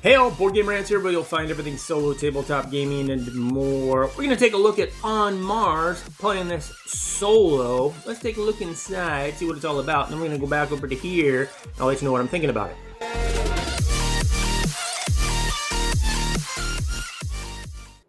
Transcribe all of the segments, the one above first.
Hey all, Boardgamerants here, where you'll find everything solo, tabletop gaming, and more. We're going to take a look at On Mars, playing this solo. Let's take a look inside, see what it's all about, and then we're going to go back over to here, and I'll let you know what I'm thinking about it.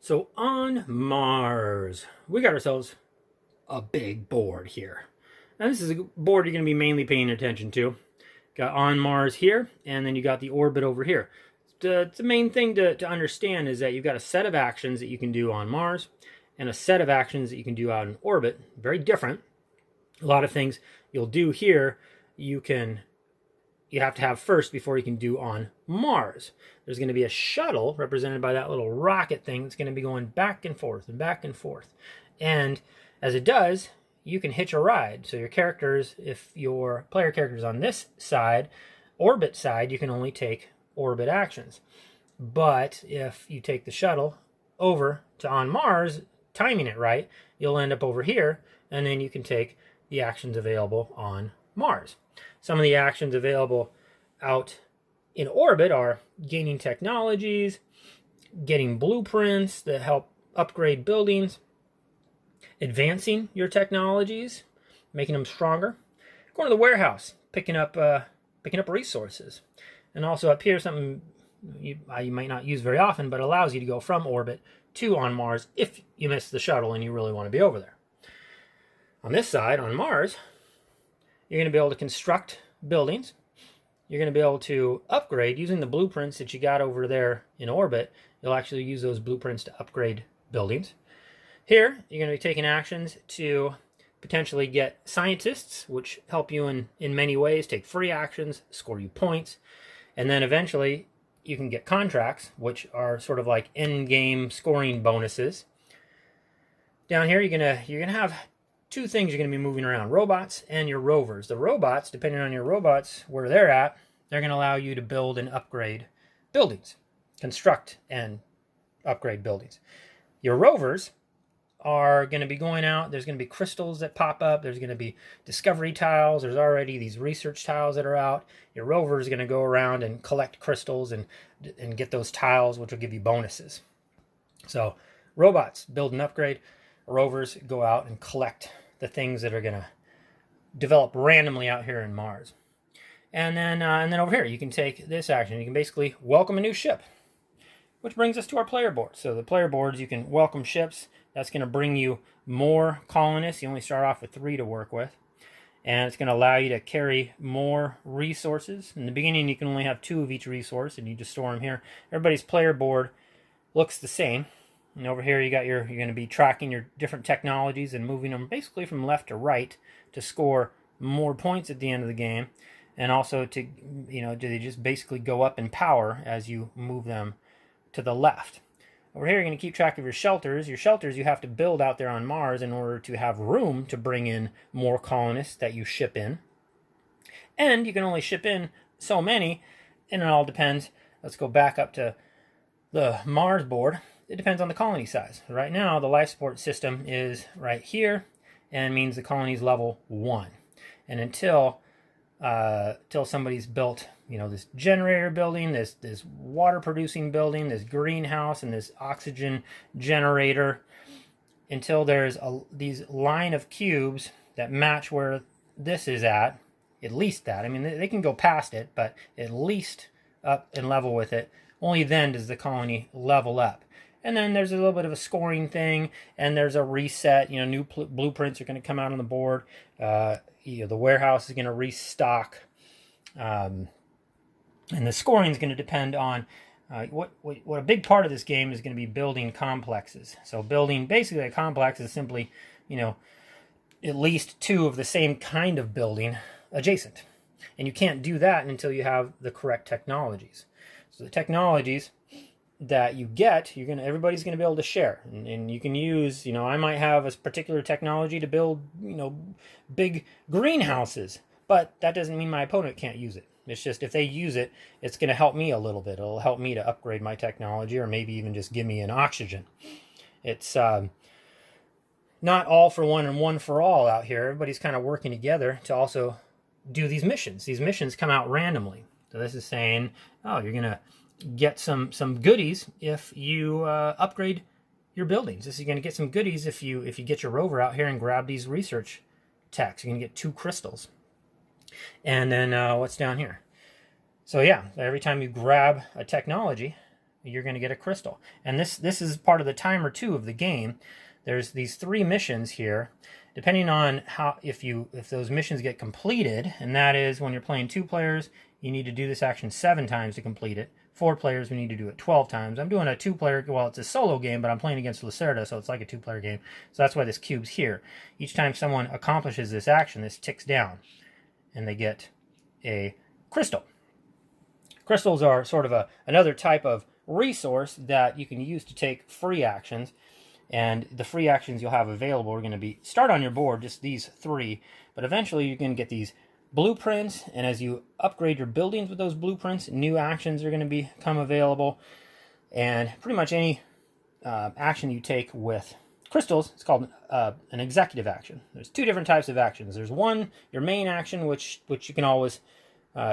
So on Mars, we got ourselves a big board here. Now this is a board you're going to be mainly paying attention to. Got On Mars here, and then you got the orbit over here. The main thing to understand is that you've got a set of actions that you can do on Mars and a set of actions that you can do out in orbit. Very different. A lot of things you'll do here you have to have first before you can do on Mars. There's going to be a shuttle represented by that little rocket thing that's going to be going back and forth and back and forth. And as it does, you can hitch a ride. So your characters, if your player character is on this side, orbit side, you can only take orbit actions. But if you take the shuttle over to On Mars, timing it right, you'll end up over here, and then you can take the actions available on Mars. Some of the actions available out in orbit are gaining technologies, getting blueprints that help upgrade buildings, advancing your technologies, making them stronger, going to the warehouse, picking up resources. And also up here, something you might not use very often, but allows you to go from orbit to On Mars if you miss the shuttle and you really want to be over there. On this side, on Mars, you're going to be able to construct buildings. You're going to be able to upgrade using the blueprints that you got over there in orbit. You'll actually use those blueprints to upgrade buildings. Here, you're going to be taking actions to potentially get scientists, which help you in many ways, take free actions, score you points. And then eventually you can get contracts, which are sort of like in-game scoring bonuses. Down here, you're gonna have two things you're gonna be moving around: robots and your rovers. The robots, depending on your robots where they're at, they're gonna allow you to build and upgrade buildings, construct and upgrade buildings. Your rovers are going to be going out. There's going to be crystals that pop up. There's going to be discovery tiles. There's already these research tiles that are out. Your rover is going to go around and collect crystals and get those tiles, which will give you bonuses. So robots build and upgrade. Rovers go out and collect the things that are going to develop randomly out here in Mars. And then over here, you can take this action. You can basically welcome a new ship, which brings us to our player board. So the player boards, you can welcome ships. That's going to bring you more colonists. You only start off with 3 to work with. And it's going to allow you to carry more resources. In the beginning, you can only have 2 of each resource, and you just store them here. Everybody's player board looks the same. And over here, you're going to be tracking your different technologies and moving them basically from left to right to score more points at the end of the game. And also do they just basically go up in power as you move them to the left. Over here, you're going to keep track of your shelters. Your shelters you have to build out there on Mars in order to have room to bring in more colonists that you ship in. And you can only ship in so many, and it all depends. Let's go back up to the Mars board. It depends on the colony size. Right now, the life support system is right here, and means the colony is level 1. And until somebody's built, this generator building, this water producing building, this greenhouse, and this oxygen generator, until there's these line of cubes that match where this is at least that. I mean, they can go past it, but at least up and level with it. Only then does the colony level up. And then there's a little bit of a scoring thing, and there's a reset. New blueprints are going to come out on the board. The warehouse is going to restock. And the scoring is going to depend on what a big part of this game is going to be building complexes. So building basically a complex is simply, at least 2 of the same kind of building adjacent. And you can't do that until you have the correct technologies. So the technologies that you get, everybody's going to be able to share. And you can use, I might have a particular technology to build, big greenhouses, but that doesn't mean my opponent can't use it. It's just if they use it, it's going to help me a little bit. It'll help me to upgrade my technology, or maybe even just give me an oxygen. It's not all for one and one for all out here. Everybody's kind of working together to also do these missions. These missions come out randomly. So this is saying, oh, you're going to get some goodies if you upgrade your buildings. This is going to get some goodies if you get your rover out here and grab these research techs. You're going to get 2 crystals. And then what's down here? So yeah, every time you grab a technology, you're going to get a crystal. And this is part of the timer too of the game. There's these 3 missions here. Depending on how if those missions get completed, and that is when you're playing 2 players, you need to do this action 7 times to complete it. 4 players, we need to do it 12 times. I'm doing a 2-player, well, it's a solo game, but I'm playing against Lacerda, so it's like a 2-player game. So that's why this cube's here. Each time someone accomplishes this action, this ticks down, and they get a crystal. Crystals are sort of another type of resource that you can use to take free actions. And the free actions you'll have available are going to be, start on your board, just these 3. But eventually you're going to get these blueprints, and as you upgrade your buildings with those blueprints, new actions are going to become available. And pretty much any action you take with crystals, it's called an executive action. There's 2 different types of actions. There's one, your main action, which you can always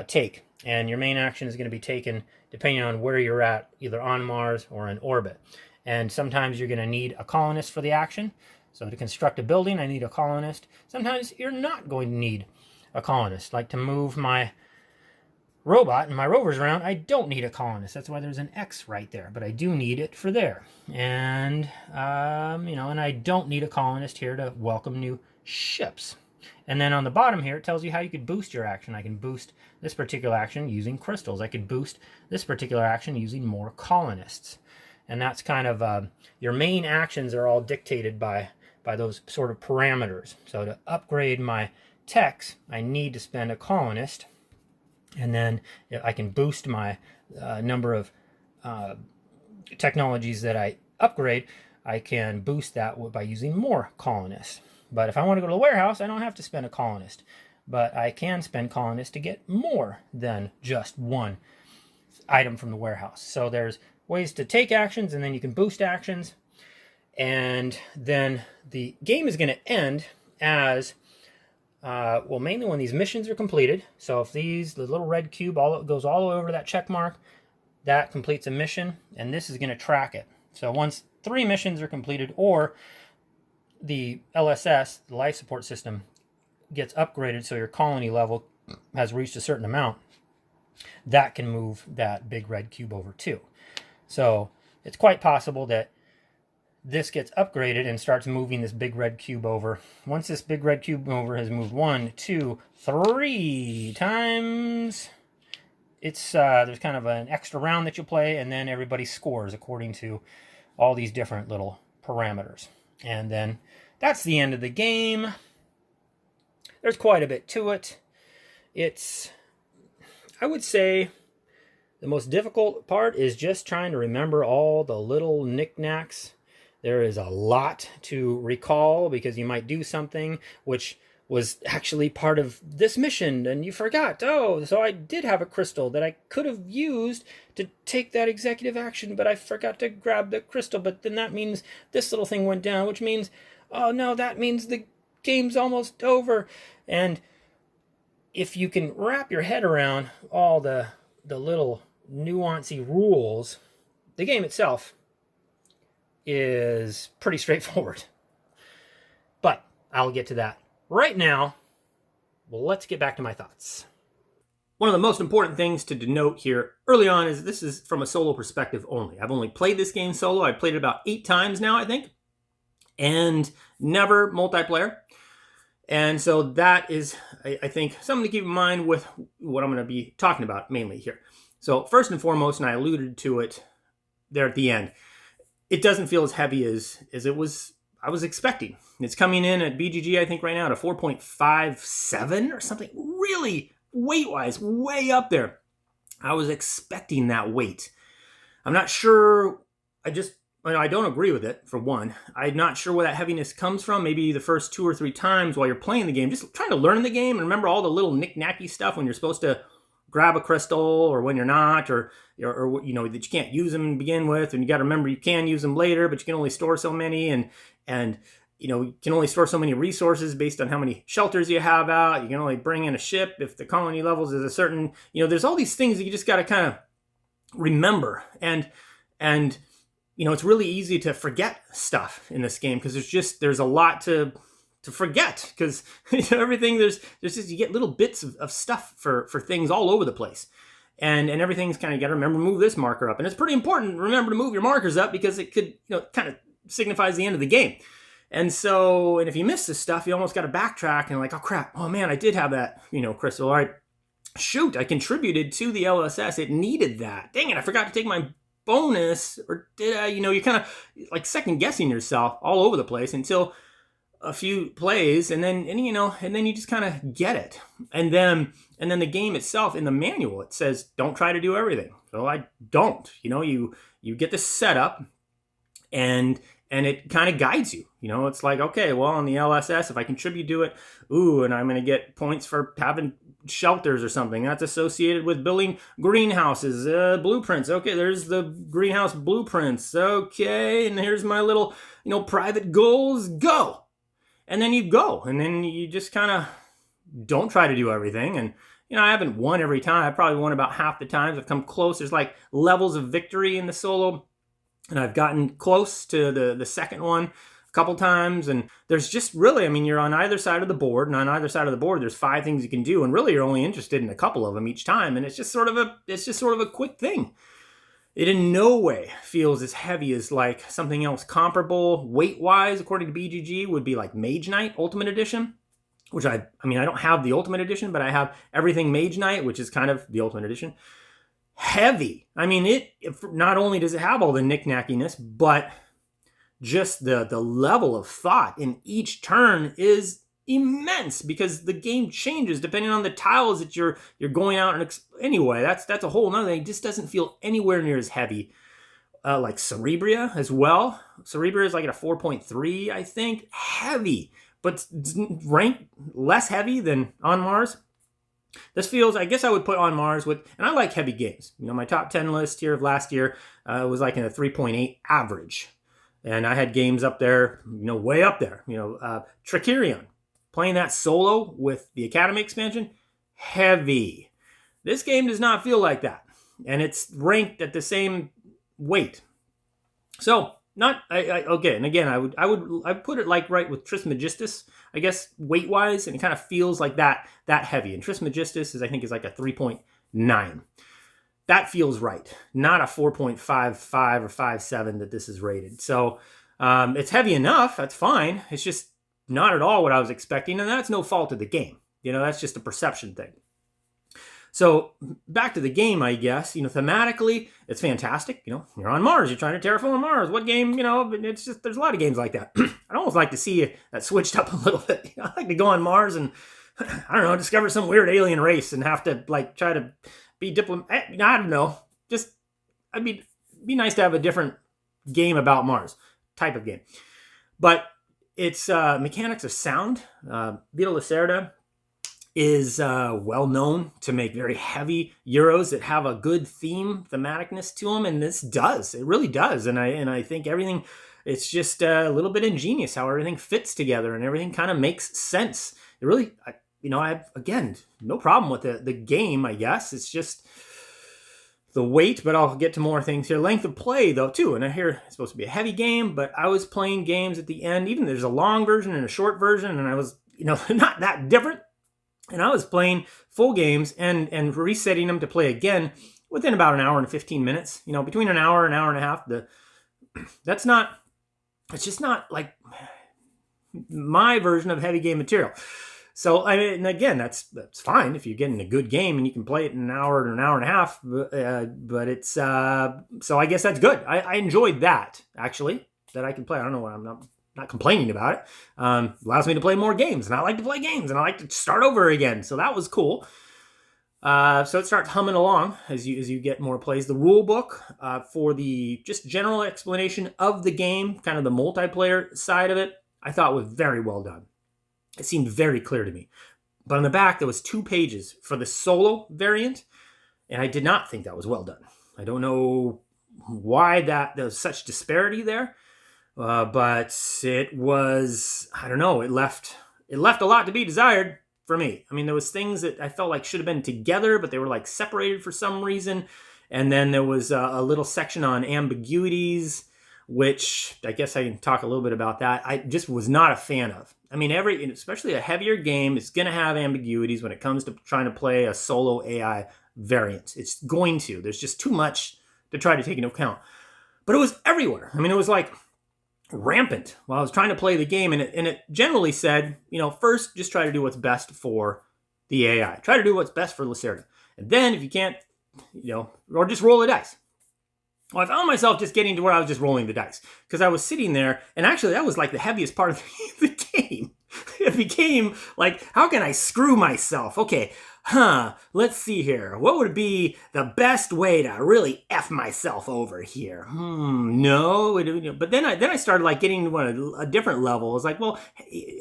take. And your main action is going to be taken depending on where you're at, either on Mars or in orbit. And sometimes you're going to need a colonist for the action. So to construct a building, I need a colonist. Sometimes you're not going to need a colonist. Like to move my robot and my rovers around, I don't need a colonist. That's why there's an X right there. But I do need it for there. And, and I don't need a colonist here to welcome new ships. And then on the bottom here, it tells you how you could boost your action. I can boost this particular action using crystals. I could boost this particular action using more colonists. And that's kind of, your main actions are all dictated by those sort of parameters. So to upgrade my techs, I need to spend a colonist. And then I can boost my number of technologies that I upgrade. I can boost that by using more colonists. But if I want to go to the warehouse, I don't have to spend a colonist. But I can spend colonists to get more than just 1 item from the warehouse. So there's ways to take actions, and then you can boost actions. And then the game is going to end as, well, mainly when these missions are completed. So if the little red cube goes all the way over to that check mark, that completes a mission, and this is going to track it. So once 3 missions are completed, or the LSS, the life support system, gets upgraded so your colony level has reached a certain amount, that can move that big red cube over too. So it's quite possible that this gets upgraded and starts moving this big red cube over. Once this big red cube over has moved 1, 2, 3 times, it's there's kind of an extra round that you play, and then everybody scores according to all these different little parameters. And then that's the end of the game. There's quite a bit to it. It's, I would say, the most difficult part is just trying to remember all the little knickknacks. There is a lot to recall because you might do something which was actually part of this mission and you forgot. Oh, so I did have a crystal that I could have used to take that executive action, but I forgot to grab the crystal. But then that means this little thing went down, which means, oh no, that means the game's almost over. And if you can wrap your head around all the little nuancy rules, the game itself is pretty straightforward. But I'll get to that right now. Well, let's get back to my thoughts. One of the most important things to denote here early on is this is from a solo perspective only. I've only played this game solo. I've played it about 8 times now, I think, and never multiplayer. And so that is, I think, something to keep in mind with what I'm going to be talking about mainly here. So first and foremost, and I alluded to it there at the end, it doesn't feel as heavy as I was expecting. It's coming in at BGG, I think, right now at a 4.57 or something, really weight-wise, way up there. I was expecting that weight. I'm not sure, I don't agree with it, for one. I'm not sure where that heaviness comes from. Maybe the first 2 or 3 times while you're playing the game, just trying to learn the game and remember all the little knick-knacky stuff when you're supposed to grab a crystal or when you're not, or that you can't use them to begin with, and you got to remember you can use them later, but you can only store so many, and you can only store so many resources based on how many shelters you have out. You can only bring in a ship if the colony levels is a certain, there's all these things that you just got to kind of remember. And it's really easy to forget stuff in this game because there's a lot to forget because everything there's just you get little bits of stuff for things all over the place. And everything's kind of, got to remember to move this marker up. And it's pretty important to remember to move your markers up because it could, kind of signifies the end of the game. And if you miss this stuff, you almost got to backtrack and like, oh crap, oh man, I did have that, crystal. All right, shoot, I contributed to the LSS. It needed that. Dang it, I forgot to take my bonus. Or did I, you're kind of like second guessing yourself all over the place until a few plays, and then you just kind of get it. And then the game itself, in the manual, it says don't try to do everything. So I don't. You get the setup, and it kind of guides you. It's like, okay, well, on the LSS, if I contribute to it, and I'm going to get points for having shelters or something that's associated with building greenhouses, blueprints. Okay, there's the greenhouse blueprints. Okay, and here's my little private goals. Go. And then you go, and then you just kind of don't try to do everything. And I haven't won every time. I probably won about half the times. I've come close. There's like levels of victory in the solo, and I've gotten close to the second one a couple times. And there's just really, you're on either side of the board, and on either side of the board there's 5 things you can do, and really you're only interested in a couple of them each time. And it's just sort of a quick thing. It in no way feels as heavy as like something else comparable weight-wise, according to BGG, would be like Mage Knight Ultimate Edition, which I don't have the Ultimate Edition, but I have everything Mage Knight, which is kind of the Ultimate Edition. Heavy. Not only does it have all the knickknackiness, but just the level of thought in each turn is immense because the game changes depending on the tiles that you're going out and anyway, that's a whole nother thing. It just doesn't feel anywhere near as heavy. Like Cerebria as well. Cerebria is like at a 4.3, I think. Heavy, but ranked less heavy than On Mars. This feels, I guess I would put On Mars with, and I like heavy games. My top 10 list here of last year was like in a 3.8 average. And I had games up there, way up there. Trickerion. Playing that solo with the Academy expansion, heavy. This game does not feel like that. And it's ranked at the same weight. So, I'd put it like right with Trismegistus, I guess, weight-wise, and it kind of feels like that heavy. And Trismegistus is like a 3.9. That feels right. Not a 4.55 or 5.7 that this is rated. So, it's heavy enough. That's fine. It's just not at all what I was expecting, and that's no fault of the game. That's just a perception thing. So back to the game, I guess. Thematically, it's fantastic. You're on Mars. You're trying to terraform Mars. What game? It's just there's a lot of games like that. I'd almost like to see that switched up a little bit. I'd like to go on Mars and I don't know, discover some weird alien race and have to like try to be diplomat. I don't know. Just it'd be nice to have a different game about Mars type of game, but. Its mechanics of sound. Vital Lacerda is well known to make very heavy Euros that have a good thematicness to them, and this does. It really does. And I think everything, it's just a little bit ingenious how everything fits together and everything kind of makes sense. It really, I have, again, no problem with the game, I guess. It's just the weight, but I'll get to more things here. Length of play, though, too. And I hear it's supposed to be a heavy game, but I was playing games at the end. Even there's a long version and a short version, and I was, not that different. And I was playing full games and resetting them to play again within about an hour and 15 minutes. Between an hour and a half. It's just not like my version of heavy game material. So, and again, that's fine if you're getting a good game and you can play it in an hour or an hour and a half. But it's so I guess that's good. I enjoyed that actually that I can play. I don't know why I'm not complaining about it. Allows me to play more games, and I like to play games, and I like to start over again. So that was cool. So it starts humming along as you get more plays. The rule book for the just general explanation of the game, kind of the multiplayer side of it, I thought was very well done. It seemed very clear to me. But on the back, there was 2 pages for the solo variant, and I did not think that was well done. I don't know why there's such disparity there, but it was, I don't know, it left a lot to be desired for me. There was things that I felt like should have been together, but they were like separated for some reason. And then there was a little section on ambiguities, which I guess I can talk a little bit about that. I just was not a fan of. I mean, especially a heavier game, is going to have ambiguities when it comes to trying to play a solo AI variant. It's going to. There's just too much to try to take into account. But it was everywhere. I mean, it was like rampant while I was trying to play the game. And it generally said, first, just try to do what's best for the AI. Try to do what's best for Lacerda. And then if you can't, or just roll the dice. Well, I found myself just getting to where I was just rolling the dice because I was sitting there, and actually that was like the heaviest part of the game. It became like, how can I screw myself? Okay, let's see here. What would be the best way to really F myself over here? No. But then I started like getting to a different level. It was like, well,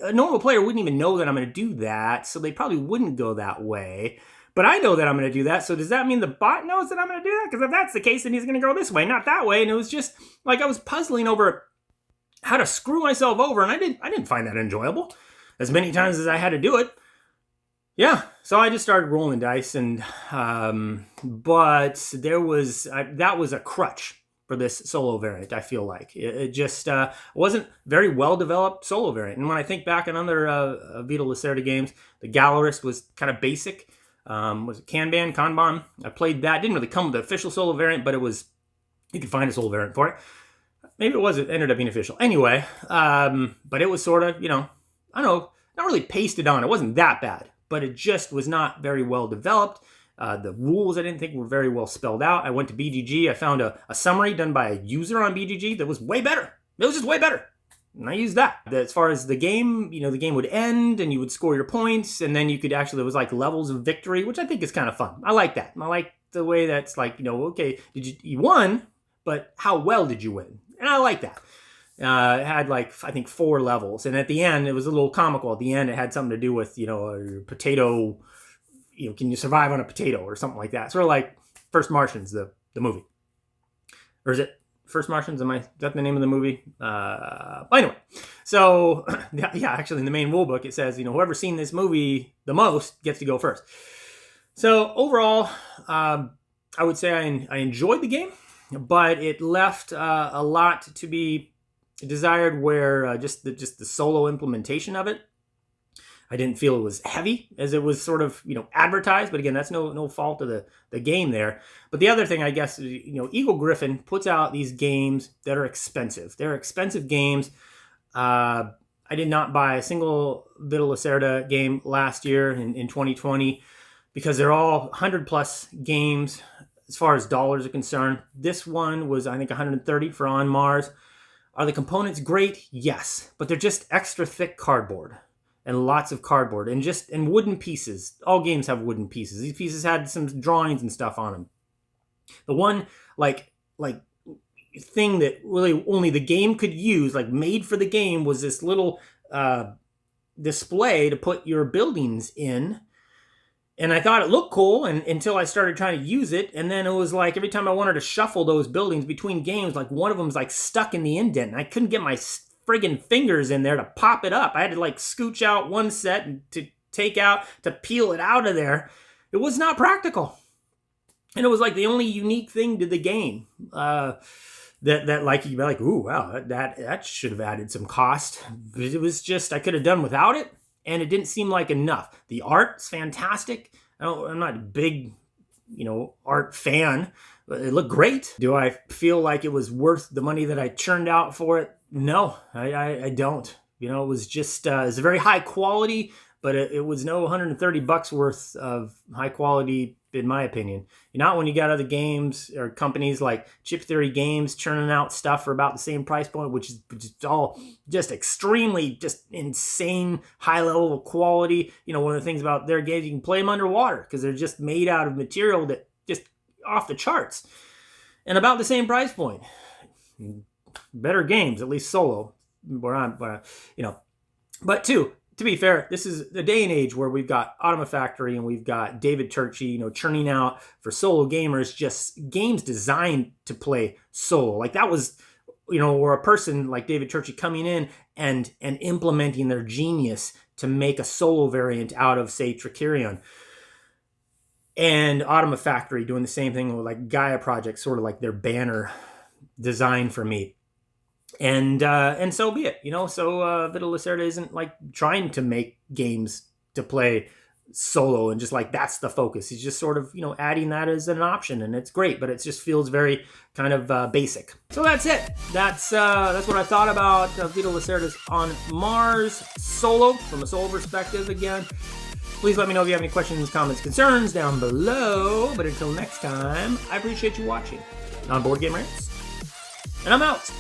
a normal player wouldn't even know that I'm going to do that, so they probably wouldn't go that way. But I know that I'm going to do that, so does that mean the bot knows that I'm going to do that? Because if that's the case, then he's going to go this way, not that way. And it was just like I was puzzling over how to screw myself over, and I didn't find that enjoyable as many times as I had to do it. Yeah, so I just started rolling dice, and but that was a crutch for this solo variant. I feel like it just wasn't very well developed solo variant. And when I think back on other Vital Lacerda games, the Gallerist was kind of basic. Was it Kanban? I played that. Didn't really come with the official solo variant, but you could find a solo variant for it. Maybe it ended up being official. Anyway, but it was sort of, I don't know, not really pasted on. It wasn't that bad, but it just was not very well developed. The rules I didn't think were very well spelled out. I went to BGG. I found a summary done by a user on BGG that was way better. It was just way better. And I used that. As far as the game, the game would end and you would score your points, and then you could there was like levels of victory, which I think is kind of fun. I like that. I like the way that's like, okay, you won, but how well did you win? And I like that. It had like, I think 4 levels. And at the end, it was a little comical. At the end, it had something to do with, a potato, can you survive on a potato or something like that? Sort of like First Martians, the movie. Or is it First Martians? Is that the name of the movie? Anyway, so yeah, actually in the main rule book, it says, whoever's seen this movie the most gets to go first. So overall, I would say I enjoyed the game, but it left a lot to be desired where just the solo implementation of it. I didn't feel it was heavy as it was sort of, advertised. But again, that's no fault of the game there. But the other thing, I guess, Eagle Gryphon puts out these games that are expensive. They're expensive games. I did not buy a single Vital Lacerda game last year in 2020 because they're all 100+ games as far as dollars are concerned. This one was, I think, $130 for On Mars. Are the components great? Yes. But they're just extra thick cardboard. And lots of cardboard and wooden pieces. All games have wooden pieces. These pieces had some drawings and stuff on them. The one like thing that really only the game could use, like made for the game, was this little display to put your buildings in. And I thought it looked cool until I started trying to use it. And then it was like every time I wanted to shuffle those buildings between games, like one of them was like stuck in the indent. And I couldn't get my friggin' fingers in there to pop it up. I had to like scooch out one set and to peel it out of there. It was not practical. And it was like the only unique thing to the game that like you'd be like, ooh, wow, that should have added some cost. But it was just, I could have done without it, and it didn't seem like enough. The art's fantastic. I'm not a big, art fan, but it looked great. Do I feel like it was worth the money that I churned out for it? No, I don't. It was just, it's a very high quality, but it was no $130 worth of high quality, in my opinion. Not when you got other games or companies like Chip Theory Games churning out stuff for about the same price point, which is all just extremely, just insane high level of quality. One of the things about their games, you can play them underwater because they're just made out of material that just off the charts. And about the same price point. Better games, at least solo, but to be fair, this is the day and age where we've got Automa Factory and we've got David Turczi, churning out for solo gamers, just games designed to play solo. Like that was, or a person like David Turczi coming in and implementing their genius to make a solo variant out of, say, Tricerion. and Automa Factory doing the same thing with like Gaia Project, sort of like their banner design for me. And so be it, you know. So Vital Lacerda isn't like trying to make games to play solo and just like that's the focus. He's just sort of, you know, adding that as an option, and it's great, but it just feels very kind of basic. So that's it. That's what I thought about Vital Lacerda's On Mars solo from a solo perspective. Again, please let me know if you have any questions, comments, concerns down below. But until next time, I appreciate you watching on Boardgamerants, and I'm out.